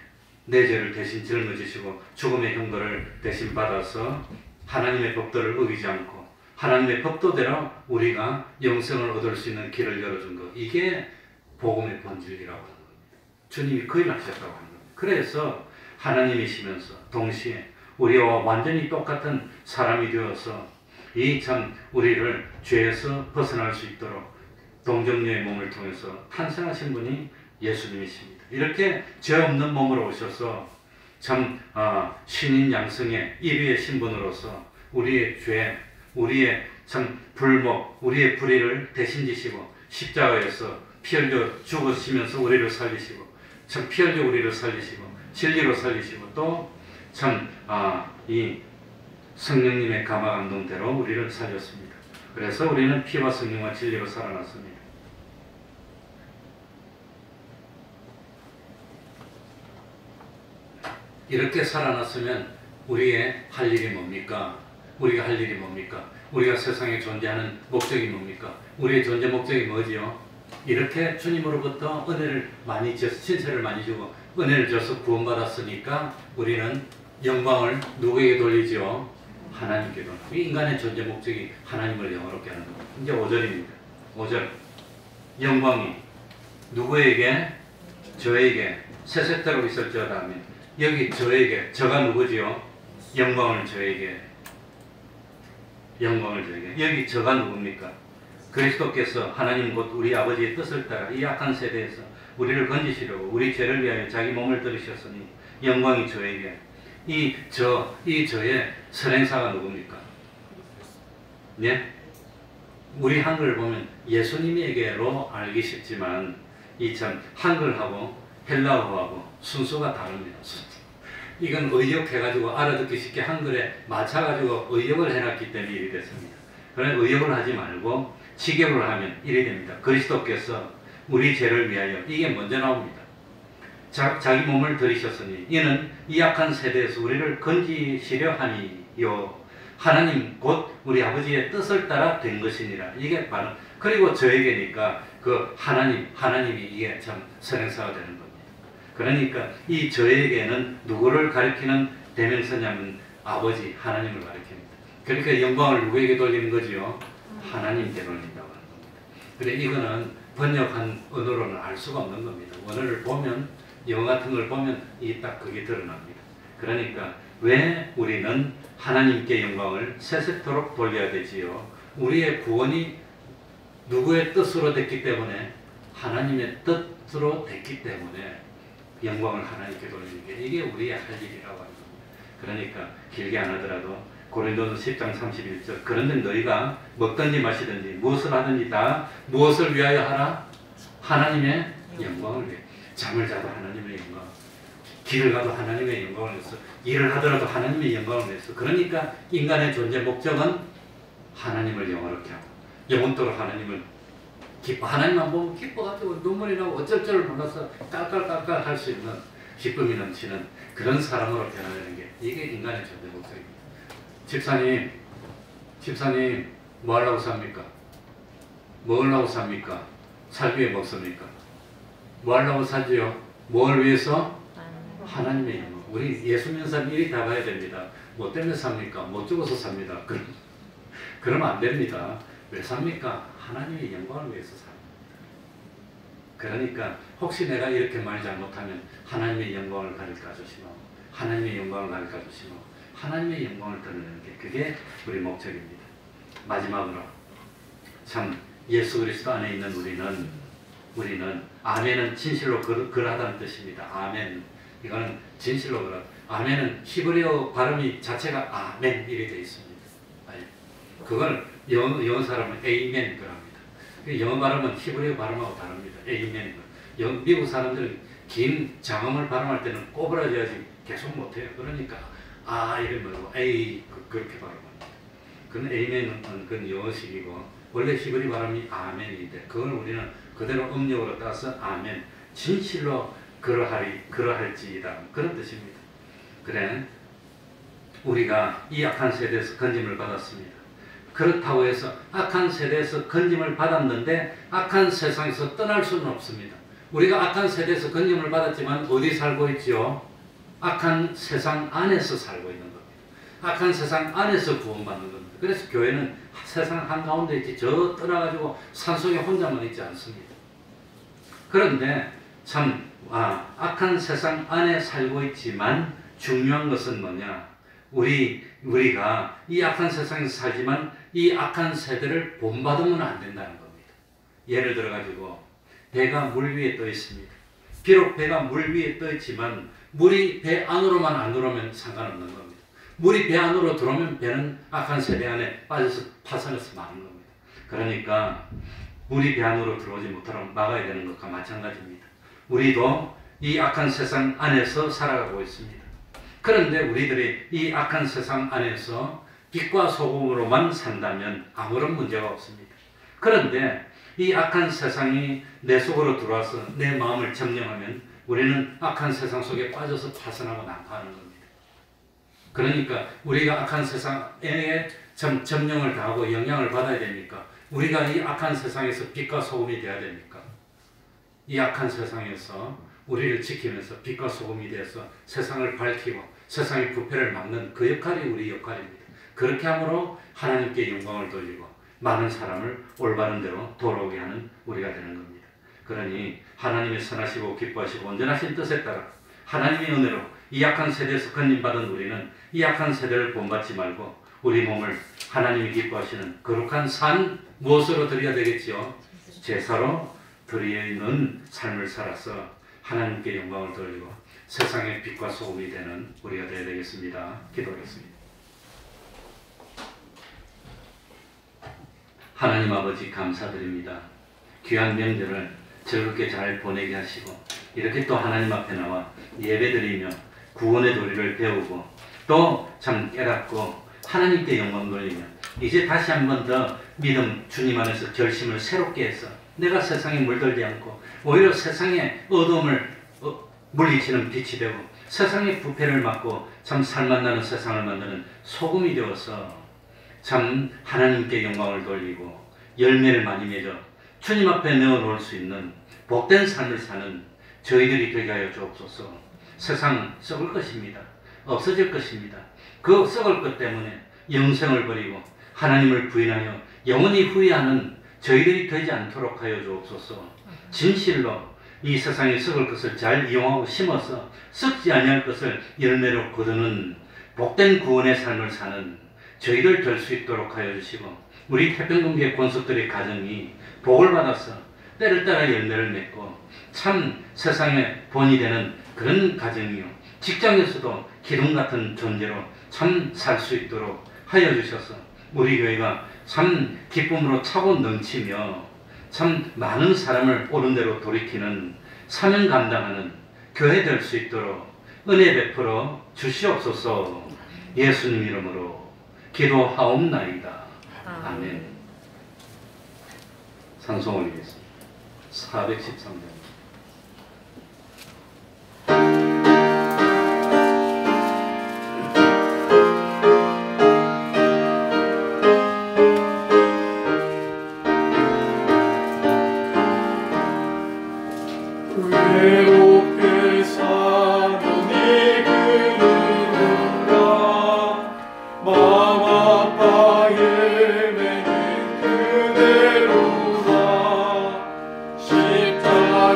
내 죄를 대신 짊어지시고 죽음의 형벌을 대신 받아서 하나님의 법도를 어기지 않고 하나님의 법도대로 우리가 영생을 얻을 수 있는 길을 열어준 것, 이게 복음의 본질이라고 하는 겁니다. 주님이 그 일을 하셨다고 하는 겁니다. 그래서 하나님이시면서 동시에 우리와 완전히 똑같은 사람이 되어서 이 참 우리를 죄에서 벗어날 수 있도록 동정녀의 몸을 통해서 탄생하신 분이 예수님이십니다. 이렇게 죄 없는 몸으로 오셔서 참 신인 양성의 1위의 신분으로서 우리의 죄, 우리의 참 불목, 우리의 불의를 대신 지시고 십자가에서 피 흘려 죽으시면서 우리를 살리시고 참 피 흘려 우리를 살리시고 진리로 살리시고 또 참 이 성령님의 감화 감동대로 우리를 살렸습니다. 그래서 우리는 피와 성령과 진리로 살아났습니다. 이렇게 살아났으면 우리의 할 일이 뭡니까? 우리가 할 일이 뭡니까? 우리가 세상에 존재하는 목적이 뭡니까? 우리의 존재 목적이 뭐지요? 이렇게 주님으로부터 은혜를 많이 줘서 신세를 많이 주고 은혜를 줘서 구원받았으니까 우리는 영광을 누구에게 돌리죠? 하나님께 돌리고 인간의 존재 목적이 하나님을 영화롭게 하는 겁니다. 이제 5절입니다. 5절 영광이 누구에게? 저에게 세세대로 있을지어다 하면 여기 저에게, 저가 누구지요? 영광을 저에게, 영광을 저에게. 여기 저가 누굽니까? 그리스도께서 하나님 곧 우리 아버지의 뜻을 따라 이 악한 세대에서 우리를 건지시려고 우리 죄를 위하여 자기 몸을 들이셨으니 영광이 저에게. 이 저의 선행사가 누굽니까? 예? 우리 한글을 보면 예수님에게로 알기 쉽지만 이 참 한글하고 헬라어하고 순서가 다릅니다. 이건 의역해가지고 알아듣기 쉽게 한글에 맞춰가지고 의역을 해놨기 때문에 일이 됐습니다. 그러나 의역을 하지 말고 직역을 하면 일이 됩니다. 그리스도께서 우리 죄를 위하여 이게 먼저 나옵니다. 자기 몸을 들이셨으니 이는 이 악한 세대에서 우리를 건지시려 하니요 하나님 곧 우리 아버지의 뜻을 따라 된 것이니라. 이게 바로 그리고 저에게니까 그 하나님이 이게 참 선행사가 되는 겁니다. 그러니까 이 저에게는 누구를 가리키는 대명사냐면 아버지 하나님을 가리킵니다. 그러니까 영광을 누구에게 돌리는 거지요? 하나님께 돌린다고 하는 겁니다. 그래 이거는 번역한 언어로는 알 수가 없는 겁니다. 원어를 보면 영어 같은 걸 보면 이 딱 그게 드러납니다. 그러니까 왜 우리는 하나님께 영광을 세세토록 돌려야 되지요? 우리의 구원이 누구의 뜻으로 됐기 때문에 하나님의 뜻으로 됐기 때문에 영광을 하나님께 돌리는 게 이게 우리의 할 일이라고 하는 겁니다. 그러니까 길게 안 하더라도 고린도서 10장 31절 그런데 너희가 먹든지 마시든지 무엇을 하든지 다 무엇을 위하여 하라? 하나님의 영광을 위해. 잠을 자도 하나님의 영광, 길을 가도 하나님의 영광을 위해서, 일을 하더라도 하나님의 영광을 위해서. 그러니까 인간의 존재 목적은 하나님을 영화롭게 하고 영원토록 하나님을 하나님만 보면 기뻐가지고 눈물이 나고 어쩔 줄 몰라서 깔깔깔깔 할 수 있는 기쁨이 넘치는 그런 사람으로 변화되는 게 이게 인간의 존재 목적입니다. 집사님 뭐 하려고 삽니까? 뭐 하려고 삽니까? 살기 위해 먹습니까? 뭐 하려고 사지요? 뭘 위해서? 하나님의 영광. 우리 예수 믿는 사람 일이 다 봐야 됩니다. 뭐 때문에 삽니까? 못 죽어서 삽니다. 그러면 안 됩니다. 왜 삽니까? 하나님의 영광을 위해서 삽니다. 그러니까 혹시 내가 이렇게 말 잘못하면 하나님의 영광을 가릴까 조심하고 하나님의 영광을 가릴까 조심하고 하나님의 영광을 드러내는 게 그게 우리 목적입니다. 마지막으로 참 예수 그리스도 안에 있는 우리는 우리는 아멘은 진실로 그러하다는 뜻입니다. 아멘. 이거는 진실로 그러. 아멘은 히브리어 발음이 자체가 아멘 이렇게 되어 있습니다. 그걸 영어 사람은 에이멘 그럽니다. 영어 발음은 히브리어 발음하고 다릅니다. 에이멘. 미국 사람들은 긴 장음을 발음할 때는 꼬부라져야지 계속 못해요. 그러니까 이러면 에이 그렇게 발음합니다. 그건 에이멘은 그건 영어식이고 원래 히브리 발음이 아멘인데 그걸 우리는 그대로 음력으로 따서 아멘. 진실로 그러할지이다. 그런 뜻입니다. 그래 우리가 이 악한 세대에서 건짐을 받았습니다. 그렇다고 해서 악한 세대에서 건짐을 받았는데 악한 세상에서 떠날 수는 없습니다. 우리가 악한 세대에서 건짐을 받았지만 어디 살고 있지요? 악한 세상 안에서 살고 있는 겁니다. 악한 세상 안에서 구원받는 겁니다. 그래서 교회는 세상 한가운데 있지 저 떠나가지고 산속에 혼자만 있지 않습니다. 그런데 참 악한 세상 안에 살고 있지만 중요한 것은 뭐냐? 우리가 이 악한 세상에서 살지만 이 악한 세대를 본받으면 안 된다는 겁니다. 예를 들어가지고 배가 물 위에 떠 있습니다. 비록 배가 물 위에 떠 있지만 물이 배 안으로만 안 들어오면 상관없는 겁니다. 물이 배 안으로 들어오면 배는 악한 세대 안에 빠져서 파산해서 마는 겁니다. 그러니까 물이 배 안으로 들어오지 못하도록 막아야 되는 것과 마찬가지입니다. 우리도 이 악한 세상 안에서 살아가고 있습니다. 그런데 우리들이 이 악한 세상 안에서 빛과 소금으로만 산다면 아무런 문제가 없습니다. 그런데 이 악한 세상이 내 속으로 들어와서 내 마음을 점령하면 우리는 악한 세상 속에 빠져서 파산하고 난파하는 겁니다. 그러니까 우리가 악한 세상에 점령을 당하고 영향을 받아야 됩니까? 우리가 이 악한 세상에서 빛과 소금이 되어야 됩니까? 이 악한 세상에서 우리를 지키면서 빛과 소금이 되어서 세상을 밝히고 세상의 부패를 막는 그 역할이 우리 역할입니다. 그렇게 함으로 하나님께 영광을 돌리고 많은 사람을 올바른 대로 돌아오게 하는 우리가 되는 겁니다. 그러니 하나님의 선하시고 기뻐하시고 온전하신 뜻에 따라 하나님의 은혜로 이 악한 세대에서 건림받은 우리는 이 악한 세대를 본받지 말고 우리 몸을 하나님이 기뻐하시는 거룩한 산 무엇으로 드려야 되겠지요? 제사로 드리는 삶을 살아서 하나님께 영광을 돌리고 세상의 빛과 소금이 되는 우리가 되어야 되겠습니다. 기도하겠습니다. 하나님 아버지 감사드립니다. 귀한 명절을 즐겁게 잘 보내게 하시고 이렇게 또 하나님 앞에 나와 예배드리며 구원의 도리를 배우고 또 참 깨닫고 하나님께 영광 돌리며 이제 다시 한 번 더 믿음 주님 안에서 결심을 새롭게 해서 내가 세상에 물들지 않고 오히려 세상의 어둠을 물리치는 빛이 되고 세상의 부패를 막고 참 살맛나는 세상을 만드는 소금이 되어서 참 하나님께 영광을 돌리고 열매를 많이 맺어 주님 앞에 내어놓을 수 있는 복된 삶을 사는 저희들이 되게 하여 주옵소서. 세상 썩을 것입니다. 없어질 것입니다. 그 썩을 것 때문에 영생을 버리고 하나님을 부인하여 영원히 후회하는 저희들이 되지 않도록 하여 주옵소서. 진실로 이 세상에 썩을 것을 잘 이용하고 심어서 썩지 아니할 것을 열매로 거두는 복된 구원의 삶을 사는 저희들 될 수 있도록 하여 주시고 우리 태평동교회 권속들의 가정이 복을 받아서 때를 따라 열매를 맺고 참 세상의 본이 되는 그런 가정이요 직장에서도 기둥 같은 존재로 참 살 수 있도록 하여 주셔서 우리 교회가 참 기쁨으로 차고 넘치며 참 많은 사람을 옳은 대로 돌이키는 사명 감당하는 교회 될 수 있도록 은혜 베풀어 주시옵소서. 예수님 이름으로 기도하옵나이다. 아멘. 찬송 올리겠습니다. 413장. 외롭게 사는 이 그누구라 마음 아파 헤매는 그대로라 십자가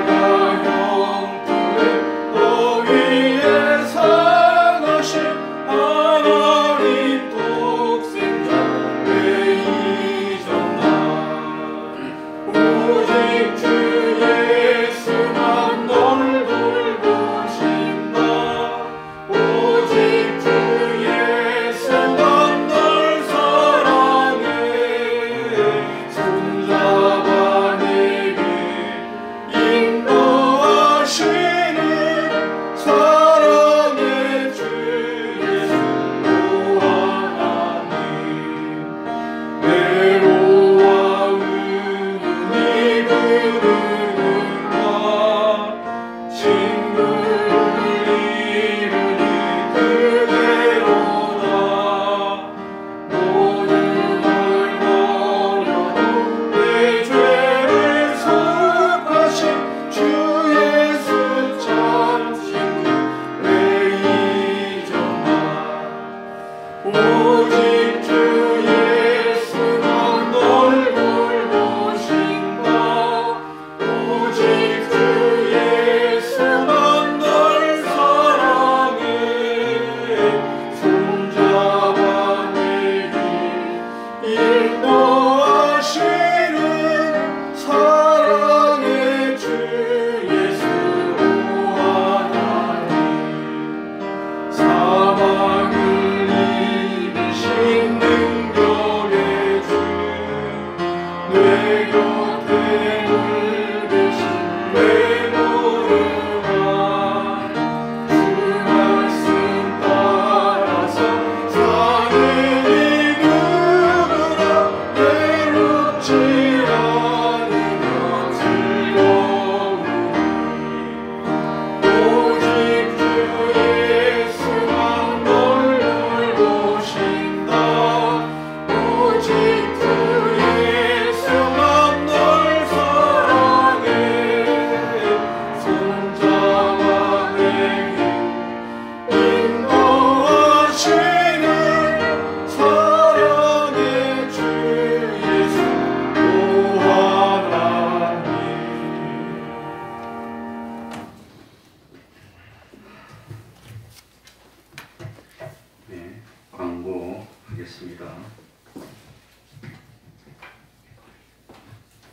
오직 주 예수만 널 돌보신다. 오직 주 예수만 널 사랑해. 손잡아 내게 인도하시는 사랑의 주 예수 하나님. 사망을 이기신 능력의 주, 내 곁에 늘 계신 외모르만 주 말씀 따라서 사는 이 누구나 외롭지 않으며 즐거우니. 오직 주 예수만 널 돌보신다. 오직 주 예수만 널 사랑해. 손잡아 내게 인도하시는 사랑의 주 예수 하나님. 네, 광고하겠습니다.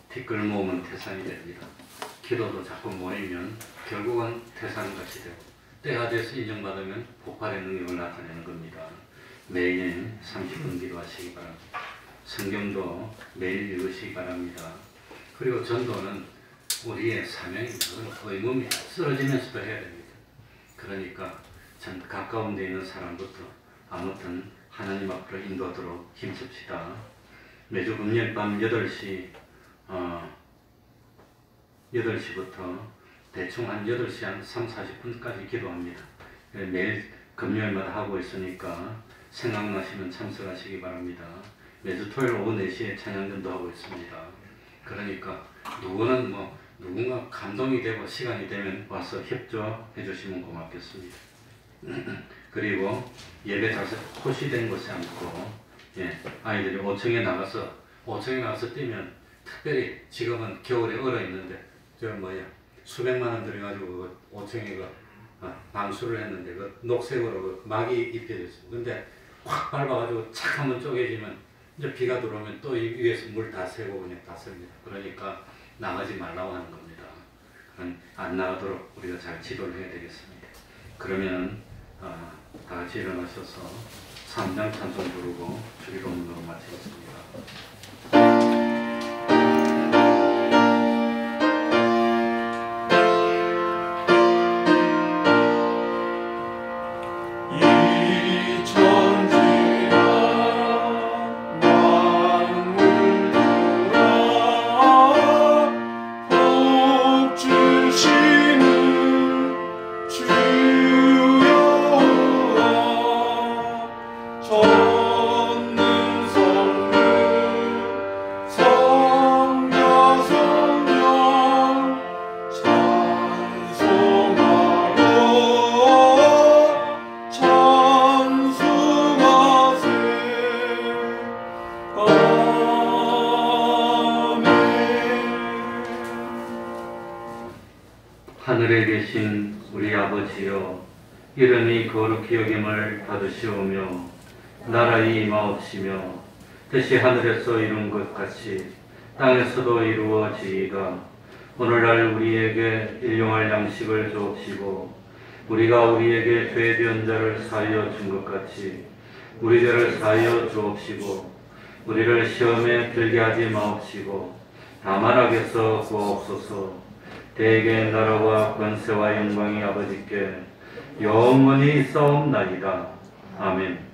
티끌 모으면 태산이 됩니다. 기도도 자꾸 모이면 결국은 태산같이 되고 때가 돼서 인정받으면 폭발의 능력을 나타내는 겁니다. 매일 30분 기도하시기 바랍니다. 성경도 매일 읽으시기 바랍니다. 그리고 전도는 우리의 사명입니다. 의무입니다. 쓰러지면서도 해야 됩니다. 그러니까 전 가까운 데 있는 사람부터 아무튼 하나님 앞으로 인도하도록 힘씁시다. 매주 금요일 밤 8시부터 대충 한 8시 한 3, 40분까지 기도합니다. 매일 금요일마다 하고 있으니까 생각나시면 참석하시기 바랍니다. 매주 토요일 오후 4시에 찬양전도 하고 있습니다. 그러니까 누군가 감동이 되고 시간이 되면 와서 협조해 주시면 고맙겠습니다. 그리고 예배 자세 호시된 곳에 앉고, 아이들이 5층에 나가서 뛰면, 특별히 지금은 겨울에 얼어 있는데 수백만 원 들여가지고 5층에 방수를 했는데 녹색으로 막이 입혀져 있어요. 근데 확 밟아가지고 착 한번 쪼개지면 이제 비가 들어오면 또 위에서 물 다 새고 그냥 다 씁니다. 그러니까 나가지 말라고 하는 겁니다. 안 나가도록 우리가 잘 지도를 해야 되겠습니다. 그러면 다 같이 일어나셔서 3장 찬송 부르고 주기도문으로 마치겠습니다. 하늘에 계신 우리 아버지여, 이름이 거룩히 여김을 받으시오며 나라의 임하옵시며 뜻이 하늘에서 이룬 것 같이 땅에서도 이루어지이다. 오늘날 우리에게 일용할 양식을 주옵시고 우리가 우리에게 죄지은 자를 사하여 준 것 같이 우리 죄를 사하여 주옵시고 우리를 시험에 들게 하지 마옵시고 다만 악에서 구하옵소서. 대개 나라와 권세와 영광이 아버지께 영원히 있사옵나이다. 아멘.